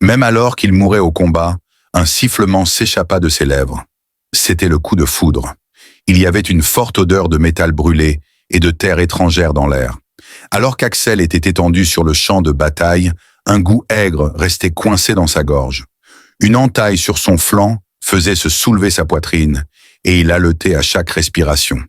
Même alors qu'il mourait au combat, un sifflement s'échappa de ses lèvres. C'était le coup de foudre. Il y avait une forte odeur de métal brûlé et de terre étrangère dans l'air. Alors qu'Axel était étendu sur le champ de bataille, un goût aigre restait coincé dans sa gorge. Une entaille sur son flanc faisait se soulever sa poitrine, et il haletait à chaque respiration.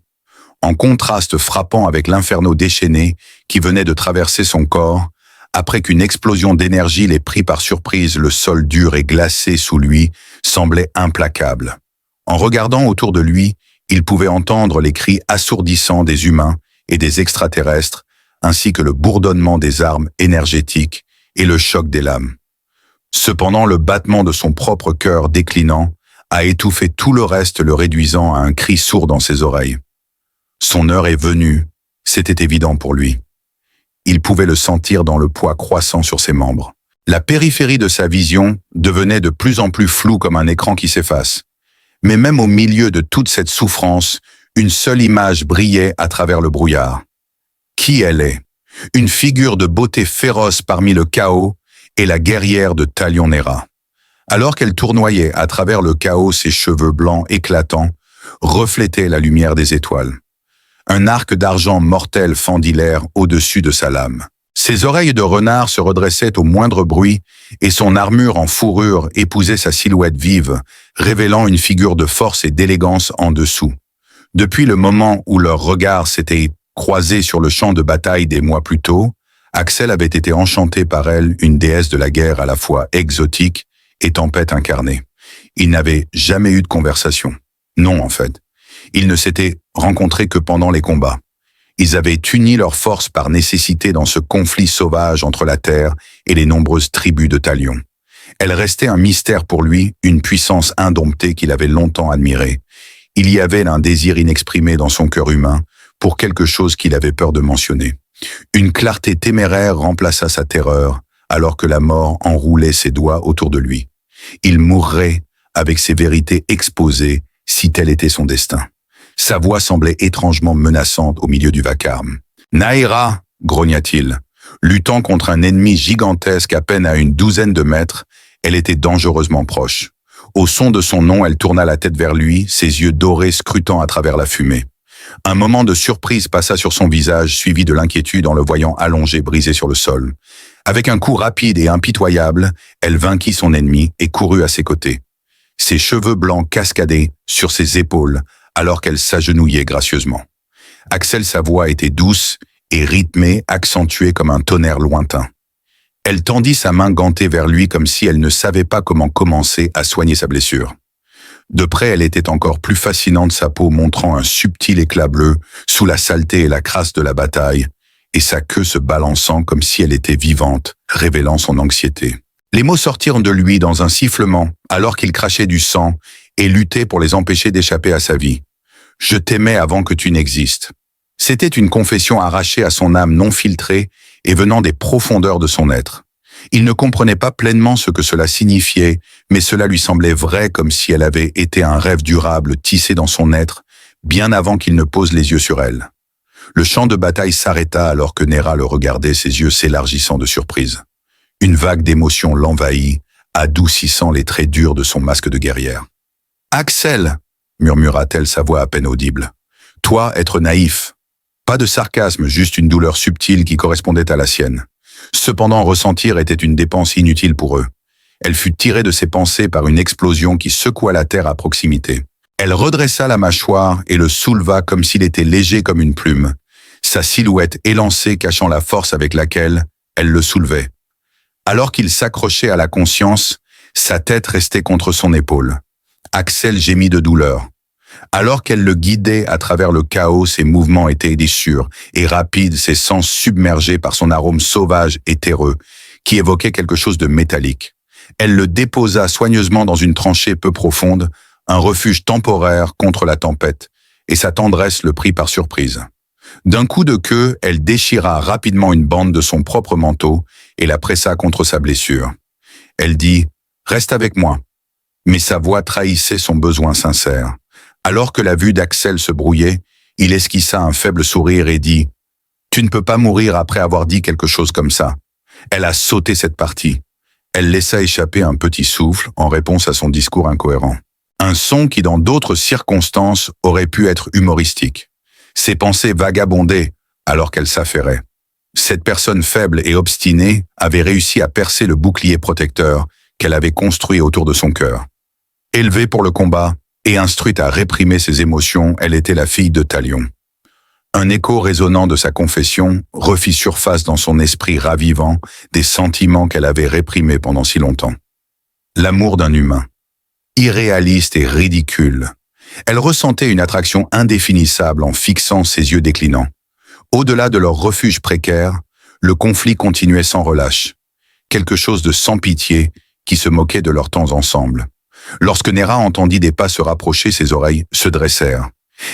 En contraste frappant avec l'inferno déchaîné qui venait de traverser son corps, après qu'une explosion d'énergie l'ait pris par surprise, le sol dur et glacé sous lui semblait implacable. En regardant autour de lui, il pouvait entendre les cris assourdissants des humains et des extraterrestres, ainsi que le bourdonnement des armes énergétiques et le choc des lames. Cependant, le battement de son propre cœur déclinant a étouffé tout le reste, le réduisant à un cri sourd dans ses oreilles. Son heure est venue, c'était évident pour lui. Il pouvait le sentir dans le poids croissant sur ses membres. La périphérie de sa vision devenait de plus en plus floue comme un écran qui s'efface. Mais même au milieu de toute cette souffrance, une seule image brillait à travers le brouillard. Qui elle est? Une figure de beauté féroce parmi le chaos et la guerrière de Talion Néra. Alors qu'elle tournoyait à travers le chaos, ses cheveux blancs éclatants reflétaient la lumière des étoiles. Un arc d'argent mortel fendit l'air au-dessus de sa lame. Ses oreilles de renard se redressaient au moindre bruit et son armure en fourrure épousait sa silhouette vive, révélant une figure de force et d'élégance en dessous. Depuis le moment où leurs regards s'étaient croisés sur le champ de bataille des mois plus tôt, Axel avait été enchanté par elle, une déesse de la guerre à la fois exotique et tempête incarnée. Ils n'avaient jamais eu de conversation. Non, en fait. Ils ne s'étaient rencontrés que pendant les combats. Ils avaient uni leurs forces par nécessité dans ce conflit sauvage entre la terre et les nombreuses tribus de Talion. Elle restait un mystère pour lui, une puissance indomptée qu'il avait longtemps admirée. Il y avait un désir inexprimé dans son cœur humain pour quelque chose qu'il avait peur de mentionner. Une clarté téméraire remplaça sa terreur, alors que la mort enroulait ses doigts autour de lui. Il mourrait avec ses vérités exposées si tel était son destin. Sa voix semblait étrangement menaçante au milieu du vacarme. « Naïra !» grogna-t-il. Luttant contre un ennemi gigantesque à peine à une douzaine de mètres, elle était dangereusement proche. Au son de son nom, elle tourna la tête vers lui, ses yeux dorés scrutant à travers la fumée. Un moment de surprise passa sur son visage, suivi de l'inquiétude en le voyant allongé, brisé sur le sol. Avec un coup rapide et impitoyable, elle vainquit son ennemi et courut à ses côtés. Ses cheveux blancs cascadaient sur ses épaules, alors qu'elle s'agenouillait gracieusement. Axel, sa voix était douce et rythmée, accentuée comme un tonnerre lointain. Elle tendit sa main gantée vers lui comme si elle ne savait pas comment commencer à soigner sa blessure. De près, elle était encore plus fascinante, sa peau montrant un subtil éclat bleu sous la saleté et la crasse de la bataille, et sa queue se balançant comme si elle était vivante, révélant son anxiété. Les mots sortirent de lui dans un sifflement, alors qu'il crachait du sang et luttait pour les empêcher d'échapper à sa vie. « Je t'aimais avant que tu n'existes ». C'était une confession arrachée à son âme non filtrée et venant des profondeurs de son être. Il ne comprenait pas pleinement ce que cela signifiait, mais cela lui semblait vrai, comme si elle avait été un rêve durable tissé dans son être, bien avant qu'il ne pose les yeux sur elle. Le champ de bataille s'arrêta alors que Néra le regardait, ses yeux s'élargissant de surprise. Une vague d'émotion l'envahit, adoucissant les traits durs de son masque de guerrière. « Axel !» murmura-t-elle, sa voix à peine audible. « Toi, être naïf !» Pas de sarcasme, juste une douleur subtile qui correspondait à la sienne. Cependant, ressentir était une dépense inutile pour eux. Elle fut tirée de ses pensées par une explosion qui secoua la terre à proximité. Elle redressa la mâchoire et le souleva comme s'il était léger comme une plume, sa silhouette élancée cachant la force avec laquelle elle le soulevait. Alors qu'il s'accrochait à la conscience, sa tête restait contre son épaule. Axel gémit de douleur. Alors qu'elle le guidait à travers le chaos, ses mouvements étaient sûrs et rapides, ses sens submergés par son arôme sauvage et terreux, qui évoquait quelque chose de métallique. Elle le déposa soigneusement dans une tranchée peu profonde, un refuge temporaire contre la tempête, et sa tendresse le prit par surprise. D'un coup de queue, elle déchira rapidement une bande de son propre manteau et la pressa contre sa blessure. Elle dit « Reste avec moi », mais sa voix trahissait son besoin sincère. Alors que la vue d'Axel se brouillait, il esquissa un faible sourire et dit « Tu ne peux pas mourir après avoir dit quelque chose comme ça. » Elle a sauté cette partie. Elle laissa échapper un petit souffle en réponse à son discours incohérent. Un son qui, dans d'autres circonstances, aurait pu être humoristique. Ses pensées vagabondaient alors qu'elle s'affairait. Cette personne faible et obstinée avait réussi à percer le bouclier protecteur qu'elle avait construit autour de son cœur. Élevée pour le combat et instruite à réprimer ses émotions, elle était la fille de Talion. Un écho résonnant de sa confession refit surface dans son esprit ravivant des sentiments qu'elle avait réprimés pendant si longtemps. L'amour d'un humain. Irréaliste et ridicule. Elle ressentait une attraction indéfinissable en fixant ses yeux déclinants. Au-delà de leur refuge précaire, le conflit continuait sans relâche. Quelque chose de sans pitié qui se moquait de leur temps ensemble. Lorsque Néra entendit des pas se rapprocher, ses oreilles se dressèrent.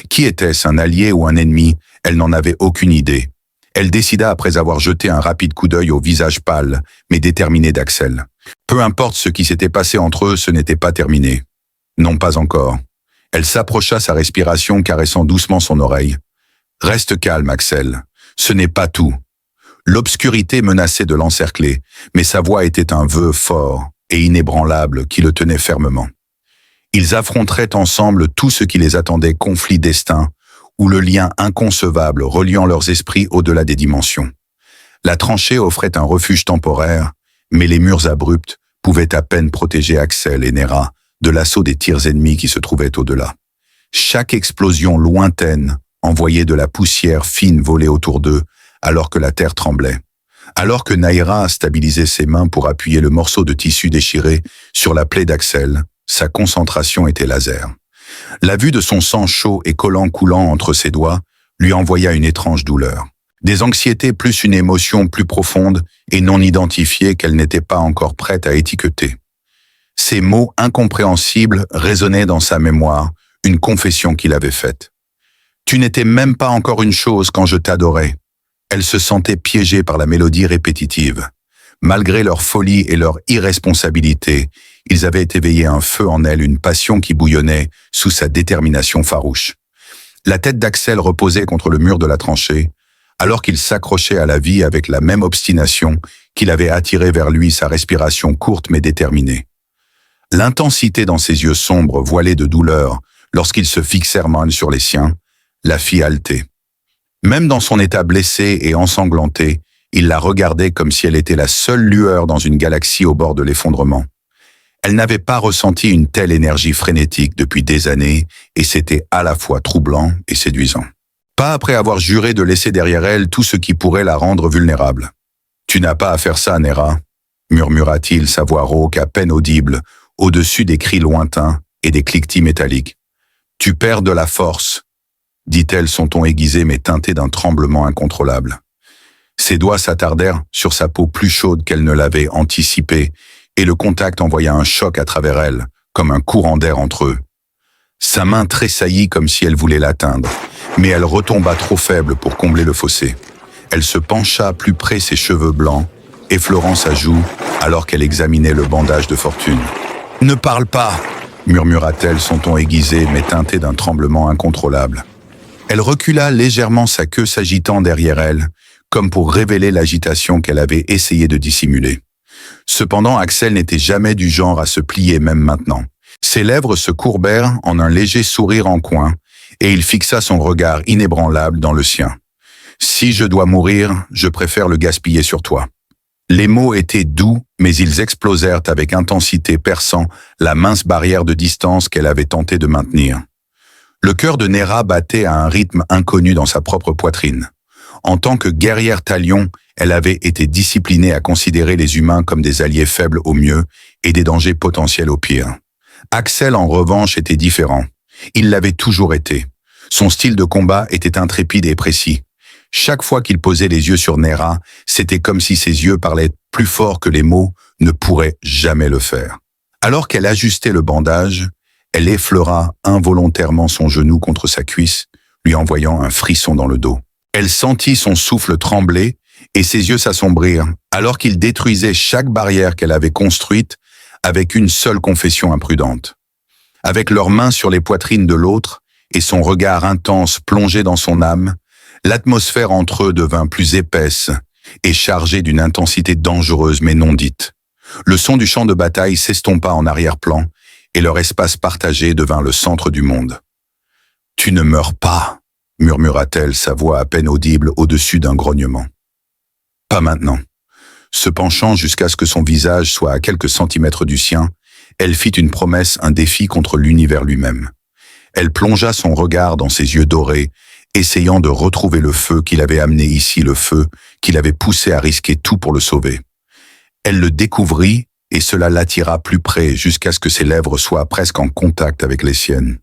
Qui était-ce, un allié ou un ennemi? Elle n'en avait aucune idée. Elle décida, après avoir jeté un rapide coup d'œil au visage pâle, mais déterminé d'Axel. Peu importe ce qui s'était passé entre eux, ce n'était pas terminé. Non, pas encore. Elle s'approcha, sa respiration caressant doucement son oreille. « Reste calme, Axel. Ce n'est pas tout. » L'obscurité menaçait de l'encercler, mais sa voix était un vœu fort et inébranlable qui le tenait fermement. Ils affronteraient ensemble tout ce qui les attendait, conflit destin, ou le lien inconcevable reliant leurs esprits au-delà des dimensions. La tranchée offrait un refuge temporaire, mais les murs abrupts pouvaient à peine protéger Axel et Néra de l'assaut des tirs ennemis qui se trouvaient au-delà. Chaque explosion lointaine envoyait de la poussière fine voler autour d'eux, alors que la terre tremblait. Alors que Naïra stabilisait ses mains pour appuyer le morceau de tissu déchiré sur la plaie d'Axel, sa concentration était laser. La vue de son sang chaud et collant coulant entre ses doigts lui envoya une étrange douleur. Des anxiétés plus une émotion plus profonde et non identifiée qu'elle n'était pas encore prête à étiqueter. Ces mots incompréhensibles résonnaient dans sa mémoire, une confession qu'il avait faite. « Tu n'étais même pas encore une chose quand je t'adorais. » Elle se sentait piégée par la mélodie répétitive. Malgré leur folie et leur irresponsabilité, ils avaient éveillé un feu en elle, une passion qui bouillonnait sous sa détermination farouche. La tête d'Axel reposait contre le mur de la tranchée, alors qu'il s'accrochait à la vie avec la même obstination qu'il avait attiré vers lui, sa respiration courte mais déterminée. L'intensité dans ses yeux sombres, voilés de douleur, lorsqu'ils se fixèrent main sur les siens, la fit halter. Même dans son état blessé et ensanglanté, il la regardait comme si elle était la seule lueur dans une galaxie au bord de l'effondrement. Elle n'avait pas ressenti une telle énergie frénétique depuis des années, et c'était à la fois troublant et séduisant. Pas après avoir juré de laisser derrière elle tout ce qui pourrait la rendre vulnérable. « Tu n'as pas à faire ça, Néra », murmura-t-il, sa voix rauque, à peine audible, au-dessus des cris lointains et des cliquetis métalliques. « Tu perds de la force », dit-elle, son ton aiguisé mais teinté d'un tremblement incontrôlable. Ses doigts s'attardèrent sur sa peau plus chaude qu'elle ne l'avait anticipé, et le contact envoya un choc à travers elle, comme un courant d'air entre eux. Sa main tressaillit comme si elle voulait l'atteindre, mais elle retomba trop faible pour combler le fossé. Elle se pencha plus près, ses cheveux blancs, effleurant sa joue alors qu'elle examinait le bandage de fortune. « Ne parle pas !» murmura-t-elle, son ton aiguisé mais teinté d'un tremblement incontrôlable. Elle recula légèrement, sa queue s'agitant derrière elle, comme pour révéler l'agitation qu'elle avait essayé de dissimuler. Cependant, Axel n'était jamais du genre à se plier, même maintenant. Ses lèvres se courbèrent en un léger sourire en coin, et il fixa son regard inébranlable dans le sien. « Si je dois mourir, je préfère le gaspiller sur toi. » Les mots étaient doux, mais ils explosèrent avec intensité, perçant la mince barrière de distance qu'elle avait tenté de maintenir. Le cœur de Néra battait à un rythme inconnu dans sa propre poitrine. En tant que guerrière talion, elle avait été disciplinée à considérer les humains comme des alliés faibles au mieux et des dangers potentiels au pire. Axel, en revanche, était différent. Il l'avait toujours été. Son style de combat était intrépide et précis. Chaque fois qu'il posait les yeux sur Néra, c'était comme si ses yeux parlaient plus fort que les mots ne pourraient jamais le faire. Alors qu'elle ajustait le bandage, elle effleura involontairement son genou contre sa cuisse, lui envoyant un frisson dans le dos. Elle sentit son souffle trembler et ses yeux s'assombrirent, alors qu'il détruisait chaque barrière qu'elle avait construite avec une seule confession imprudente. Avec leurs mains sur les poitrines de l'autre et son regard intense plongé dans son âme, l'atmosphère entre eux devint plus épaisse et chargée d'une intensité dangereuse mais non dite. Le son du champ de bataille s'estompa en arrière-plan, et leur espace partagé devint le centre du monde. « Tu ne meurs pas !» murmura-t-elle, sa voix à peine audible au-dessus d'un grognement. « Pas maintenant. » Se penchant jusqu'à ce que son visage soit à quelques centimètres du sien, elle fit une promesse, un défi contre l'univers lui-même. Elle plongea son regard dans ses yeux dorés, essayant de retrouver le feu qu'il avait amené ici, le feu qu'il avait poussé à risquer tout pour le sauver. Elle le découvrit, et cela l'attira plus près jusqu'à ce que ses lèvres soient presque en contact avec les siennes.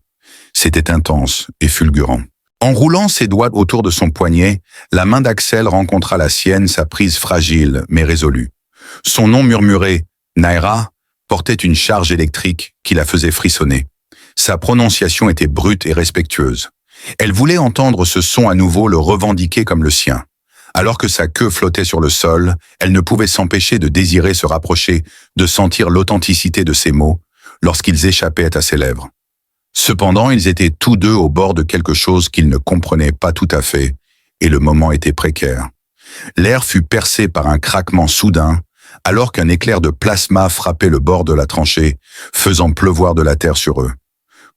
C'était intense et fulgurant. En roulant ses doigts autour de son poignet, la main d'Axel rencontra la sienne, sa prise fragile mais résolue. Son nom murmuré, Naira, portait une charge électrique qui la faisait frissonner. Sa prononciation était brute et respectueuse. Elle voulait entendre ce son à nouveau, le revendiquer comme le sien. Alors que sa queue flottait sur le sol, elle ne pouvait s'empêcher de désirer se rapprocher, de sentir l'authenticité de ses mots lorsqu'ils échappaient à ses lèvres. Cependant, ils étaient tous deux au bord de quelque chose qu'ils ne comprenaient pas tout à fait, et le moment était précaire. L'air fut percé par un craquement soudain, alors qu'un éclair de plasma frappait le bord de la tranchée, faisant pleuvoir de la terre sur eux.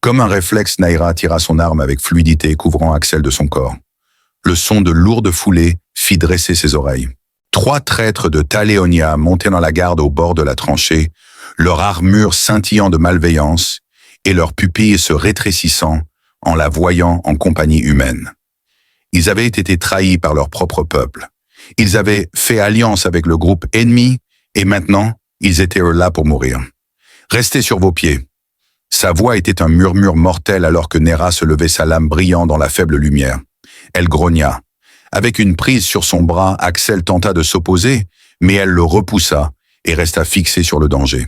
Comme un réflexe, Naira tira son arme avec fluidité, couvrant Axel de son corps. Le son de lourdes foulées fit dresser ses oreilles. 3 traîtres de Taléonia montaient dans la garde au bord de la tranchée, leur armure scintillant de malveillance, et leurs pupilles se rétrécissant en la voyant en compagnie humaine. Ils avaient été trahis par leur propre peuple. Ils avaient fait alliance avec le groupe ennemi, et maintenant, ils étaient là pour mourir. « Restez sur vos pieds !» Sa voix était un murmure mortel alors que Nera se levait, sa lame brillant dans la faible lumière. Elle grogna. Avec une prise sur son bras, Axel tenta de s'opposer, mais elle le repoussa et resta fixée sur le danger.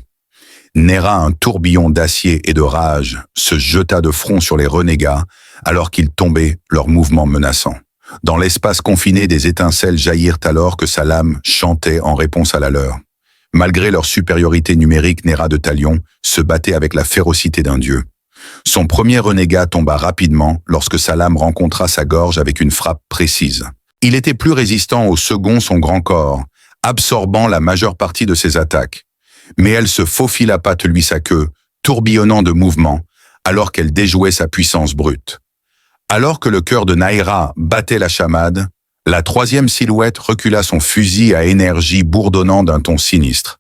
Nera, un tourbillon d'acier et de rage, se jeta de front sur les renégats alors qu'ils tombaient, leurs mouvements menaçants. Dans l'espace confiné, des étincelles jaillirent alors que sa lame chantait en réponse à la leur. Malgré leur supériorité numérique, Nera de Talion se battait avec la férocité d'un dieu. Son premier renégat tomba rapidement lorsque sa lame rencontra sa gorge avec une frappe précise. Il était plus résistant au second, son grand corps, absorbant la majeure partie de ses attaques. Mais elle se faufila patte-lui sa queue, tourbillonnant de mouvements, alors qu'elle déjouait sa puissance brute. Alors que le cœur de Naira battait la chamade, la 3e silhouette recula son fusil à énergie bourdonnant d'un ton sinistre.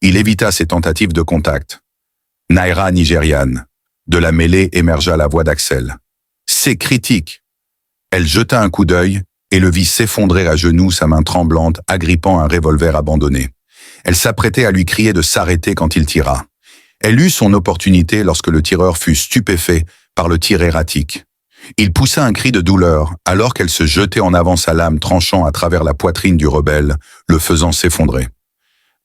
Il évita ses tentatives de contact. Naira nigériane. De la mêlée émergea la voix d'Axel. « C'est critique !» Elle jeta un coup d'œil et le vit s'effondrer à genoux, sa main tremblante, agrippant un revolver abandonné. Elle s'apprêtait à lui crier de s'arrêter quand il tira. Elle eut son opportunité lorsque le tireur fut stupéfait par le tir erratique. Il poussa un cri de douleur alors qu'elle se jetait en avant, sa lame tranchant à travers la poitrine du rebelle, le faisant s'effondrer.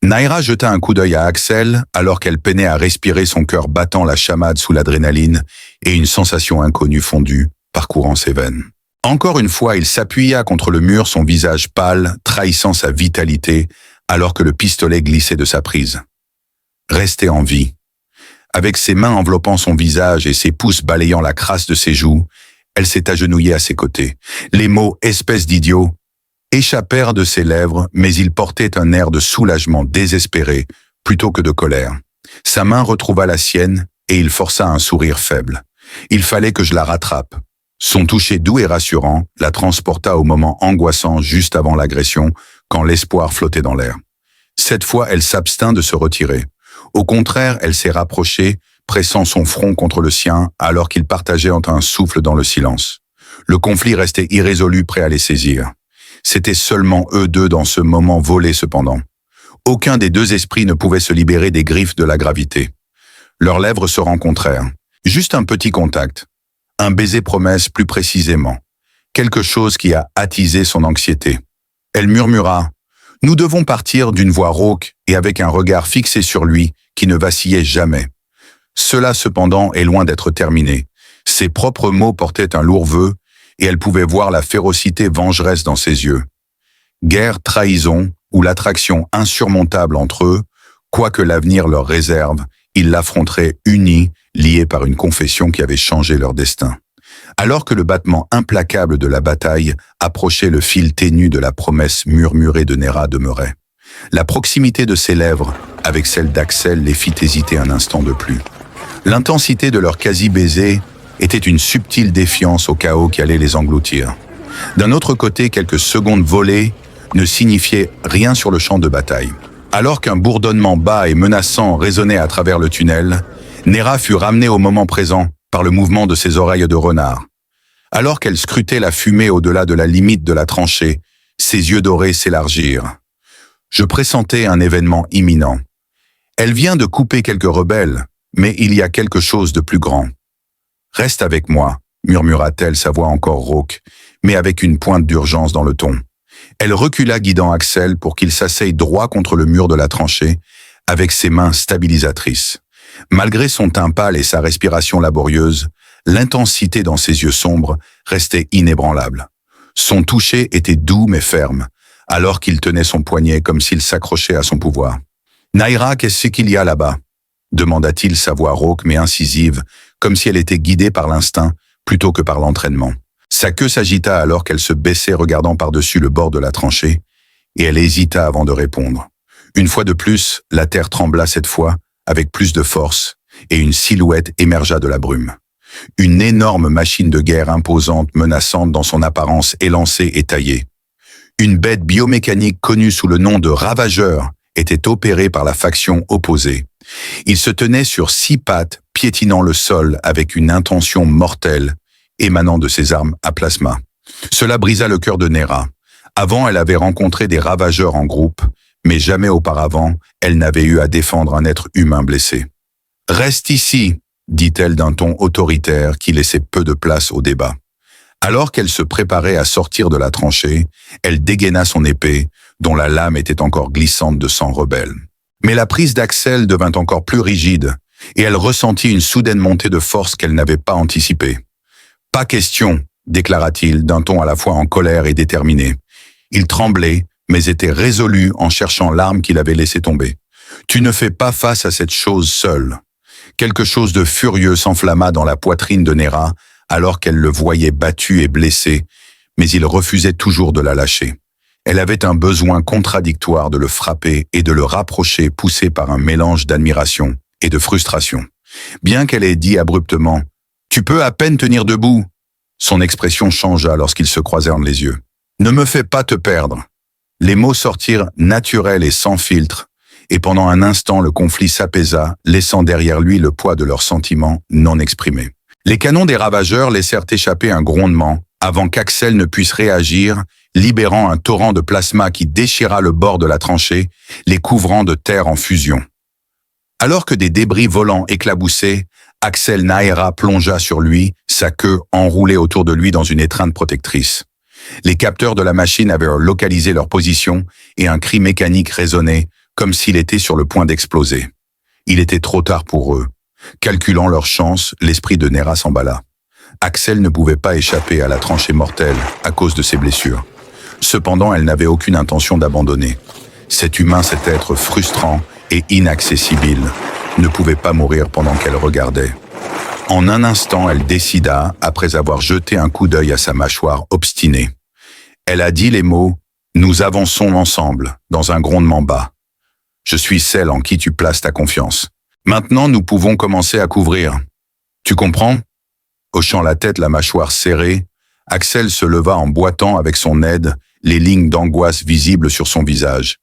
Naira jeta un coup d'œil à Axel alors qu'elle peinait à respirer, son cœur battant la chamade sous l'adrénaline et une sensation inconnue fondue, parcourant ses veines. Encore une fois, il s'appuya contre le mur, son visage pâle, trahissant sa vitalité, alors que le pistolet glissait de sa prise. Rester en vie. Avec ses mains enveloppant son visage et ses pouces balayant la crasse de ses joues, elle s'est agenouillée à ses côtés. Les mots « espèce d'idiot » échappèrent de ses lèvres, mais il portait un air de soulagement désespéré, plutôt que de colère. Sa main retrouva la sienne, et il força un sourire faible. Il fallait que je la rattrape. Son toucher doux et rassurant la transporta au moment angoissant juste avant l'agression, quand l'espoir flottait dans l'air. Cette fois, elle s'abstint de se retirer. Au contraire, elle s'est rapprochée, pressant son front contre le sien, alors qu'ils partageaient un souffle dans le silence. Le conflit restait irrésolu, prêt à les saisir. C'étaient seulement eux deux dans ce moment volé cependant. Aucun des deux esprits ne pouvait se libérer des griffes de la gravité. Leurs lèvres se rencontrèrent. Juste un petit contact. Un baiser promesse plus précisément. Quelque chose qui a attisé son anxiété. Elle murmura « Nous devons partir » d'une voix rauque et avec un regard fixé sur lui qui ne vacillait jamais. Cela cependant est loin d'être terminé. Ses propres mots portaient un lourd vœu et elle pouvait voir la férocité vengeresse dans ses yeux. Guerre, trahison ou l'attraction insurmontable entre eux, quoi que l'avenir leur réserve, ils l'affronteraient unis, liés par une confession qui avait changé leur destin. Alors que le battement implacable de la bataille approchait, le fil ténu de la promesse murmurée de Nera demeurait. La proximité de ses lèvres avec celle d'Axel les fit hésiter un instant de plus. L'intensité de leur quasi-baiser était une subtile défiance au chaos qui allait les engloutir. D'un autre côté, quelques secondes volées ne signifiaient rien sur le champ de bataille. Alors qu'un bourdonnement bas et menaçant résonnait à travers le tunnel, Nera fut ramenée au moment présent par le mouvement de ses oreilles de renard. Alors qu'elle scrutait la fumée au-delà de la limite de la tranchée, ses yeux dorés s'élargirent. Je pressentais un événement imminent. Elle vient de couper quelques rebelles, mais il y a quelque chose de plus grand. « Reste avec moi », murmura-t-elle, sa voix encore rauque, mais avec une pointe d'urgence dans le ton. Elle recula, guidant Axel pour qu'il s'asseye droit contre le mur de la tranchée, avec ses mains stabilisatrices. Malgré son teint pâle et sa respiration laborieuse, l'intensité dans ses yeux sombres restait inébranlable. Son toucher était doux mais ferme, alors qu'il tenait son poignet comme s'il s'accrochait à son pouvoir. « Naira, qu'est-ce qu'il y a là-bas » demanda-t-il, sa voix rauque mais incisive, comme si elle était guidée par l'instinct plutôt que par l'entraînement. Sa queue s'agita alors qu'elle se baissait regardant par-dessus le bord de la tranchée, et elle hésita avant de répondre. Une fois de plus, la terre trembla cette fois, avec plus de force, et une silhouette émergea de la brume. Une énorme machine de guerre imposante, menaçante dans son apparence élancée et taillée. Une bête biomécanique connue sous le nom de Ravageur était opérée par la faction opposée. Il se tenait sur 6 pattes, piétinant le sol avec une intention mortelle, émanant de ses armes à plasma. Cela brisa le cœur de Nera. Avant, elle avait rencontré des ravageurs en groupe, mais jamais auparavant, elle n'avait eu à défendre un être humain blessé. « Reste ici », dit-elle d'un ton autoritaire qui laissait peu de place au débat. Alors qu'elle se préparait à sortir de la tranchée, elle dégaina son épée, dont la lame était encore glissante de sang rebelle. Mais la prise d'Axel devint encore plus rigide, et elle ressentit une soudaine montée de force qu'elle n'avait pas anticipée. « Pas question », déclara-t-il d'un ton à la fois en colère et déterminé. Il tremblait, mais était résolu en cherchant l'arme qu'il avait laissée tomber. « Tu ne fais pas face à cette chose seule. » Quelque chose de furieux s'enflamma dans la poitrine de Nera alors qu'elle le voyait battu et blessé, mais il refusait toujours de la lâcher. Elle avait un besoin contradictoire de le frapper et de le rapprocher, poussé par un mélange d'admiration et de frustration. Bien qu'elle ait dit abruptement « Tu peux à peine tenir debout », son expression changea lorsqu'ils se croisèrent les yeux. « Ne me fais pas te perdre ». Les mots sortirent naturels et sans filtre, et pendant un instant le conflit s'apaisa, laissant derrière lui le poids de leurs sentiments non exprimés. Les canons des ravageurs laissèrent échapper un grondement avant qu'Axel ne puisse réagir, libérant un torrent de plasma qui déchira le bord de la tranchée, les couvrant de terre en fusion. Alors que des débris volants éclaboussaient, Axel Naera plongea sur lui, sa queue enroulée autour de lui dans une étreinte protectrice. Les capteurs de la machine avaient localisé leur position et un cri mécanique résonnait, comme s'il était sur le point d'exploser. Il était trop tard pour eux. Calculant leurs chances, l'esprit de Nera s'emballa. Axel ne pouvait pas échapper à la tranchée mortelle à cause de ses blessures. Cependant, elle n'avait aucune intention d'abandonner. Cet humain, cet être frustrant et inaccessible, ne pouvait pas mourir pendant qu'elle regardait. En un instant, elle décida, après avoir jeté un coup d'œil à sa mâchoire obstinée. Elle a dit les mots « Nous avançons ensemble » dans un grondement bas. « Je suis celle en qui tu places ta confiance. Maintenant, nous pouvons commencer à couvrir. Tu comprends ?» Hochant la tête, la mâchoire serrée, Axel se leva en boitant avec son aide, les lignes d'angoisse visibles sur son visage.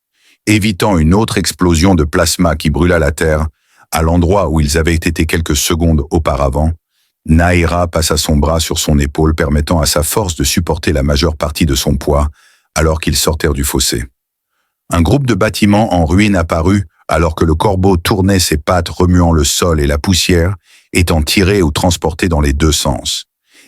Évitant une autre explosion de plasma qui brûla la terre, à l'endroit où ils avaient été quelques secondes auparavant, Naera passa son bras sur son épaule, permettant à sa force de supporter la majeure partie de son poids, alors qu'ils sortirent du fossé. Un groupe de bâtiments en ruine apparut, alors que le corbeau tournait ses pattes remuant le sol et la poussière, étant tirés ou transportés dans les deux sens.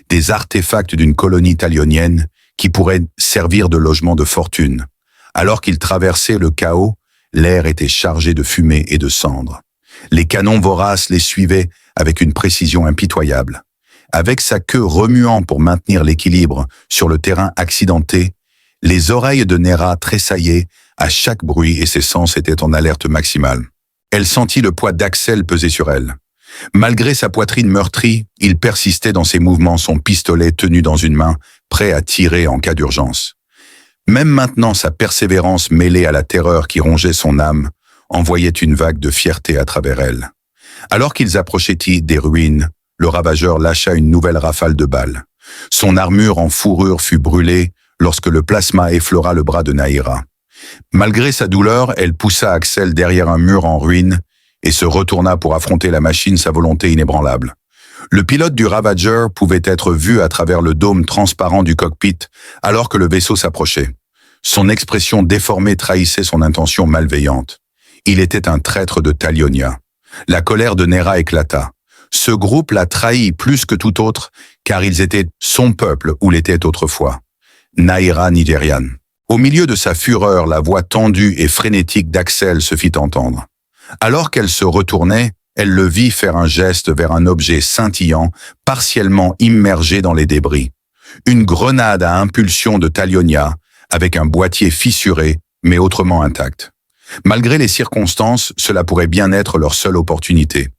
Des artefacts d'une colonie talionienne qui pourraient servir de logement de fortune. Alors qu'ils traversaient le chaos, l'air était chargé de fumée et de cendres. Les canons voraces les suivaient avec une précision impitoyable. Avec sa queue remuant pour maintenir l'équilibre sur le terrain accidenté, les oreilles de Nera tressaillaient à chaque bruit et ses sens étaient en alerte maximale. Elle sentit le poids d'Axel peser sur elle. Malgré sa poitrine meurtrie, il persistait dans ses mouvements, son pistolet tenu dans une main, prêt à tirer en cas d'urgence. Même maintenant, sa persévérance mêlée à la terreur qui rongeait son âme envoyait une vague de fierté à travers elle. Alors qu'ils approchaient des ruines, le ravageur lâcha une nouvelle rafale de balles. Son armure en fourrure fut brûlée lorsque le plasma effleura le bras de Nahira. Malgré sa douleur, elle poussa Axel derrière un mur en ruine et se retourna pour affronter la machine, sa volonté inébranlable. Le pilote du Ravager pouvait être vu à travers le dôme transparent du cockpit alors que le vaisseau s'approchait. Son expression déformée trahissait son intention malveillante. Il était un traître de Talionia. La colère de Nera éclata. Ce groupe l'a trahi plus que tout autre, car ils étaient son peuple où l'était autrefois. Nahira Nigerian. Au milieu de sa fureur, la voix tendue et frénétique d'Axel se fit entendre. Alors qu'elle se retournait, elle le vit faire un geste vers un objet scintillant, partiellement immergé dans les débris. Une grenade à impulsion de Talionia, avec un boîtier fissuré, mais autrement intact. Malgré les circonstances, cela pourrait bien être leur seule opportunité.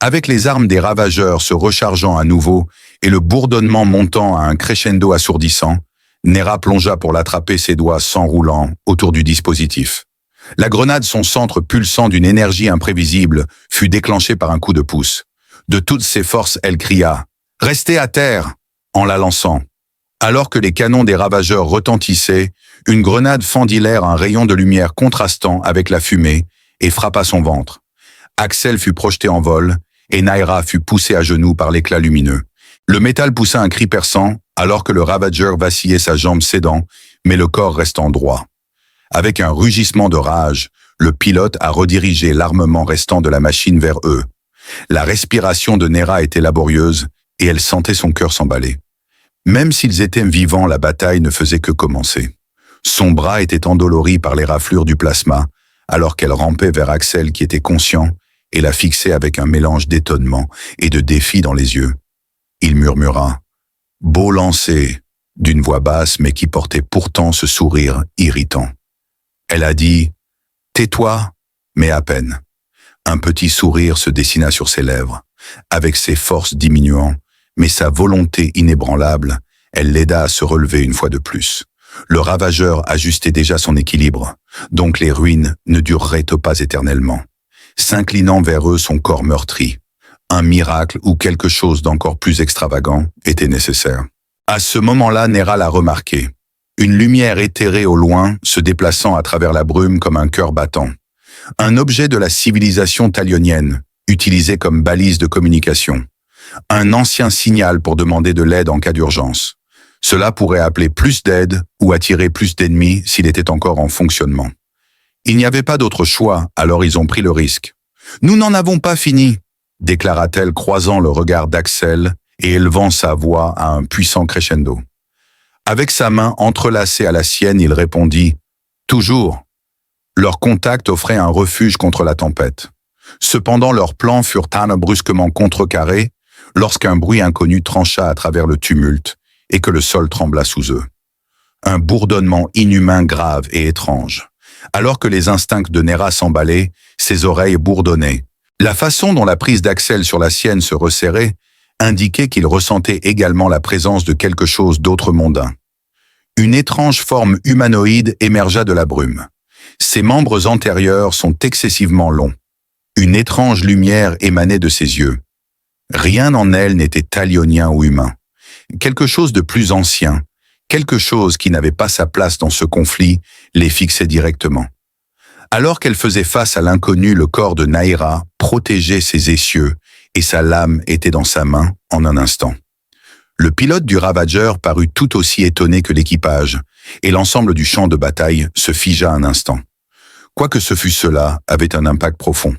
Avec les armes des ravageurs se rechargeant à nouveau et le bourdonnement montant à un crescendo assourdissant, Nera plongea pour l'attraper, ses doigts s'enroulant autour du dispositif. La grenade, son centre pulsant d'une énergie imprévisible, fut déclenchée par un coup de pouce. De toutes ses forces, elle cria « Restez à terre !» en la lançant. Alors que les canons des ravageurs retentissaient, une grenade fendit l'air un rayon de lumière contrastant avec la fumée et frappa son ventre. Axel fut projeté en vol et Nahira fut poussé à genoux par l'éclat lumineux. Le métal poussa un cri perçant alors que le Ravager vacillait, sa jambe cédant, mais le corps restant droit. Avec un rugissement de rage, le pilote a redirigé l'armement restant de la machine vers eux. La respiration de Nera était laborieuse et elle sentait son cœur s'emballer. Même s'ils étaient vivants, la bataille ne faisait que commencer. Son bras était endolori par les raflures du plasma, alors qu'elle rampait vers Axel qui était conscient et la fixait avec un mélange d'étonnement et de défi dans les yeux. Il murmura « Beau lancer » d'une voix basse mais qui portait pourtant ce sourire irritant. Elle a dit « Tais-toi », mais à peine. Un petit sourire se dessina sur ses lèvres. Avec ses forces diminuant, mais sa volonté inébranlable, elle l'aida à se relever une fois de plus. Le ravageur ajustait déjà son équilibre, donc les ruines ne dureraient pas éternellement. S'inclinant vers eux, son corps meurtri. Un miracle ou quelque chose d'encore plus extravagant était nécessaire. À ce moment-là, Nera l'a remarqué. Une lumière éthérée au loin, se déplaçant à travers la brume comme un cœur battant. Un objet de la civilisation talionienne, utilisé comme balise de communication. Un ancien signal pour demander de l'aide en cas d'urgence. Cela pourrait appeler plus d'aide ou attirer plus d'ennemis s'il était encore en fonctionnement. Il n'y avait pas d'autre choix, alors ils ont pris le risque. « Nous n'en avons pas fini », déclara-t-elle croisant le regard d'Axel et élevant sa voix à un puissant crescendo. Avec sa main entrelacée à la sienne, il répondit « Toujours ». Leur contact offrait un refuge contre la tempête. Cependant, leurs plans furent brusquement contrecarrés lorsqu'un bruit inconnu trancha à travers le tumulte et que le sol trembla sous eux. Un bourdonnement inhumain grave et étrange. Alors que les instincts de Nera s'emballaient, ses oreilles bourdonnaient. La façon dont la prise d'Axel sur la sienne se resserrait indiquait qu'il ressentait également la présence de quelque chose d'autre mondain. Une étrange forme humanoïde émergea de la brume. Ses membres antérieurs sont excessivement longs. Une étrange lumière émanait de ses yeux. Rien en elle n'était talionien ou humain. Quelque chose de plus ancien, quelque chose qui n'avait pas sa place dans ce conflit, les fixait directement. Alors qu'elle faisait face à l'inconnu, le corps de Nahira protégeait ses essieux et sa lame était dans sa main en un instant. Le pilote du Ravager parut tout aussi étonné que l'équipage, et l'ensemble du champ de bataille se figea un instant. Quoique ce fût cela, avait un impact profond.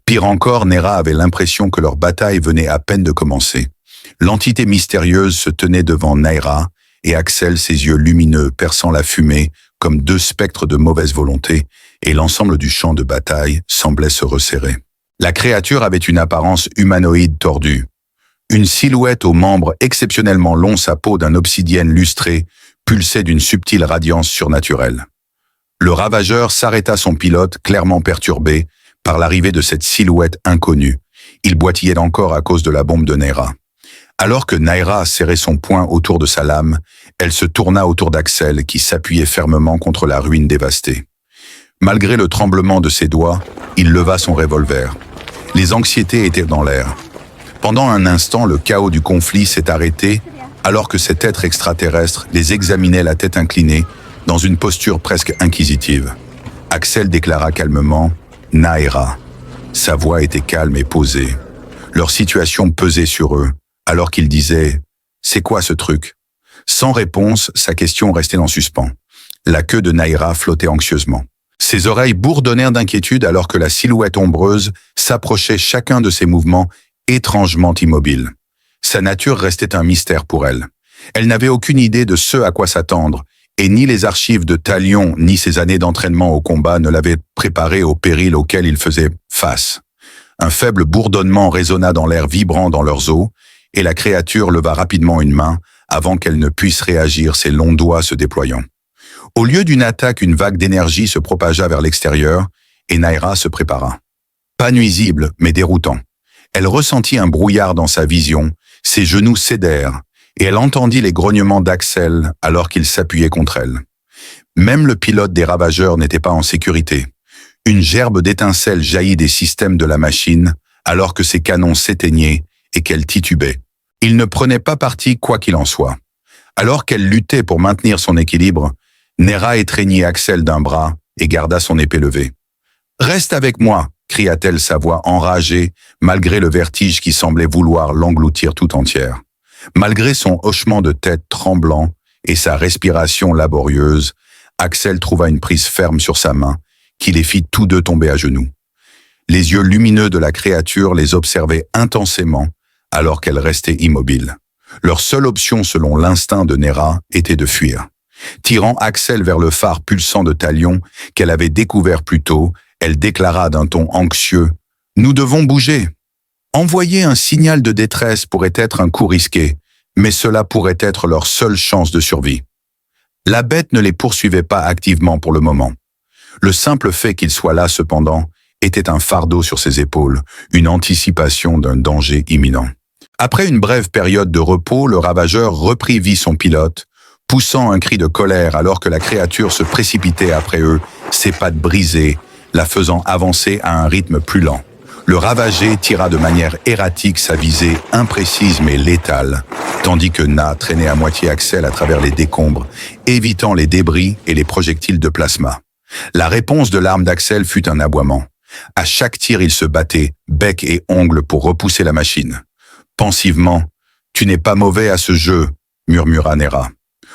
Pire encore, Nera avait l'impression que leur bataille venait à peine de commencer. L'entité mystérieuse se tenait devant Nahira et Axel, ses yeux lumineux perçant la fumée comme deux spectres de mauvaise volonté, et l'ensemble du champ de bataille semblait se resserrer. La créature avait une apparence humanoïde tordue. Une silhouette aux membres exceptionnellement longs, sa peau d'un obsidienne lustrée, pulsait d'une subtile radiance surnaturelle. Le Ravageur s'arrêta, son pilote clairement perturbé par l'arrivée de cette silhouette inconnue. Il boitillait encore à cause de la bombe de Nera. Alors que Naira serrait son poing autour de sa lame, elle se tourna autour d'Axel qui s'appuyait fermement contre la ruine dévastée. Malgré le tremblement de ses doigts, il leva son revolver. Les anxiétés étaient dans l'air. Pendant un instant, le chaos du conflit s'est arrêté alors que cet être extraterrestre les examinait la tête inclinée dans une posture presque inquisitive. Axel déclara calmement « Naira ». Sa voix était calme et posée. Leur situation pesait sur eux, alors qu'il disait « C'est quoi ce truc ?» Sans réponse, sa question restait en suspens. La queue de Naira flottait anxieusement. Ses oreilles bourdonnèrent d'inquiétude alors que la silhouette ombreuse s'approchait chacun de ses mouvements étrangement immobiles. Sa nature restait un mystère pour elle. Elle n'avait aucune idée de ce à quoi s'attendre, et ni les archives de Talion ni ses années d'entraînement au combat ne l'avaient préparé au péril auquel il faisait face. Un faible bourdonnement résonna dans l'air vibrant dans leurs os, et la créature leva rapidement une main avant qu'elle ne puisse réagir, ses longs doigts se déployant. Au lieu d'une attaque, une vague d'énergie se propagea vers l'extérieur, et Naira se prépara. Pas nuisible, mais déroutant. Elle ressentit un brouillard dans sa vision, ses genoux cédèrent, et elle entendit les grognements d'Axel alors qu'il s'appuyait contre elle. Même le pilote des ravageurs n'était pas en sécurité. Une gerbe d'étincelles jaillit des systèmes de la machine, alors que ses canons s'éteignaient et qu'elle titubait. Il ne prenait pas parti quoi qu'il en soit. Alors qu'elle luttait pour maintenir son équilibre, Naira étreignit Axel d'un bras et garda son épée levée. « Reste avec moi !» cria-t-elle, sa voix enragée, malgré le vertige qui semblait vouloir l'engloutir tout entière. Malgré son hochement de tête tremblant et sa respiration laborieuse, Axel trouva une prise ferme sur sa main, qui les fit tous deux tomber à genoux. Les yeux lumineux de la créature les observaient intensément, alors qu'elle restait immobile. Leur seule option, selon l'instinct de Naira, était de fuir. Tirant Axel vers le phare pulsant de Talion, qu'elle avait découvert plus tôt, elle déclara d'un ton anxieux « Nous devons bouger !» Envoyer un signal de détresse pourrait être un coup risqué, mais cela pourrait être leur seule chance de survie. La bête ne les poursuivait pas activement pour le moment. Le simple fait qu'il soit là, cependant, était un fardeau sur ses épaules, une anticipation d'un danger imminent. Après une brève période de repos, le ravageur reprit vie son pilote, poussant un cri de colère alors que la créature se précipitait après eux, ses pattes brisées, la faisant avancer à un rythme plus lent. Le ravagé tira de manière erratique sa visée imprécise mais létale, tandis que Na traînait à moitié Axel à travers les décombres, évitant les débris et les projectiles de plasma. La réponse de l'arme d'Axel fut un aboiement. À chaque tir, il se battait, bec et ongles, pour repousser la machine. Pensivement, « Tu n'es pas mauvais à ce jeu », murmura Naira.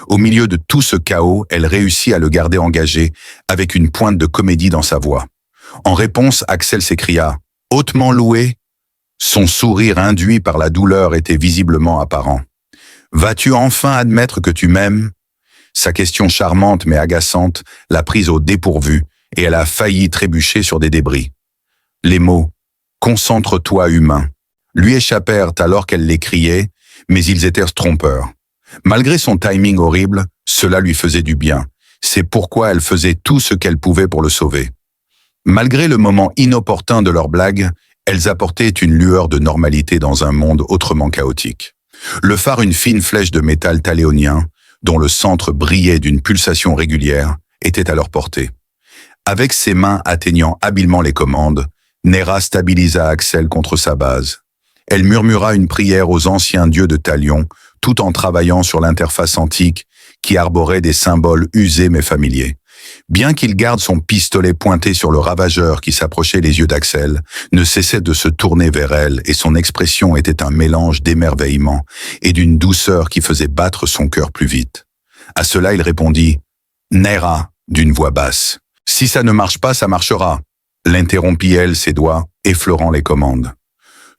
Au milieu de tout ce chaos, elle réussit à le garder engagé, avec une pointe de comédie dans sa voix. En réponse, Axel s'écria « Hautement loué ?» Son sourire induit par la douleur était visiblement apparent. « Vas-tu enfin admettre que tu m'aimes ?» Sa question charmante mais agaçante l'a prise au dépourvu et elle a failli trébucher sur des débris. Les mots « Concentre-toi humain » lui échappèrent alors qu'elle les criait, mais ils étaient trompeurs. Malgré son timing horrible, cela lui faisait du bien. C'est pourquoi elle faisait tout ce qu'elle pouvait pour le sauver. Malgré le moment inopportun de leur blague, elles apportaient une lueur de normalité dans un monde autrement chaotique. Le phare, une fine flèche de métal taléonien, dont le centre brillait d'une pulsation régulière, était à leur portée. Avec ses mains atteignant habilement les commandes, Naira stabilisa Axel contre sa base. Elle murmura une prière aux anciens dieux de Talion, tout en travaillant sur l'interface antique qui arborait des symboles usés mais familiers. Bien qu'il garde son pistolet pointé sur le ravageur qui s'approchait, les yeux d'Axel ne cessaient de se tourner vers elle et son expression était un mélange d'émerveillement et d'une douceur qui faisait battre son cœur plus vite. À cela, il répondit « Naira » d'une voix basse. « Si ça ne marche pas, ça marchera », l'interrompit elle, ses doigts effleurant les commandes.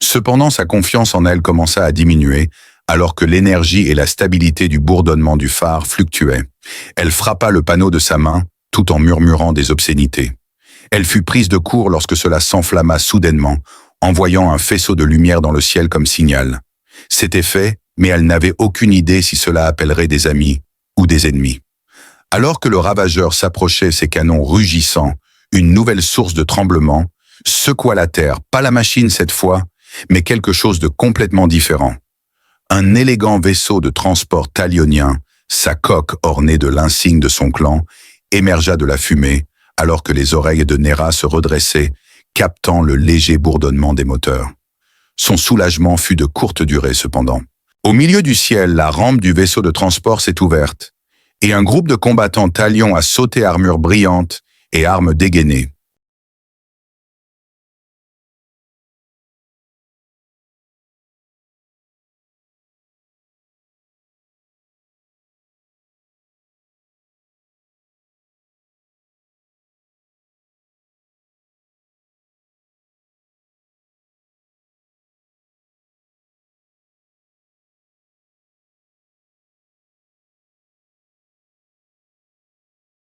Cependant, sa confiance en elle commença à diminuer, alors que l'énergie et la stabilité du bourdonnement du phare fluctuaient. Elle frappa le panneau de sa main, tout en murmurant des obscénités. Elle fut prise de court lorsque cela s'enflamma soudainement, envoyant un faisceau de lumière dans le ciel comme signal. C'était fait, mais elle n'avait aucune idée si cela appellerait des amis ou des ennemis. Alors que le ravageur s'approchait, ses canons rugissant, une nouvelle source de tremblement secoua la terre, pas la machine cette fois, mais quelque chose de complètement différent. Un élégant vaisseau de transport talionien, sa coque ornée de l'insigne de son clan, émergea de la fumée, alors que les oreilles de Néra se redressaient, captant le léger bourdonnement des moteurs. Son soulagement fut de courte durée cependant. Au milieu du ciel, la rampe du vaisseau de transport s'est ouverte, et un groupe de combattants talions a sauté armure brillante et armes dégainées.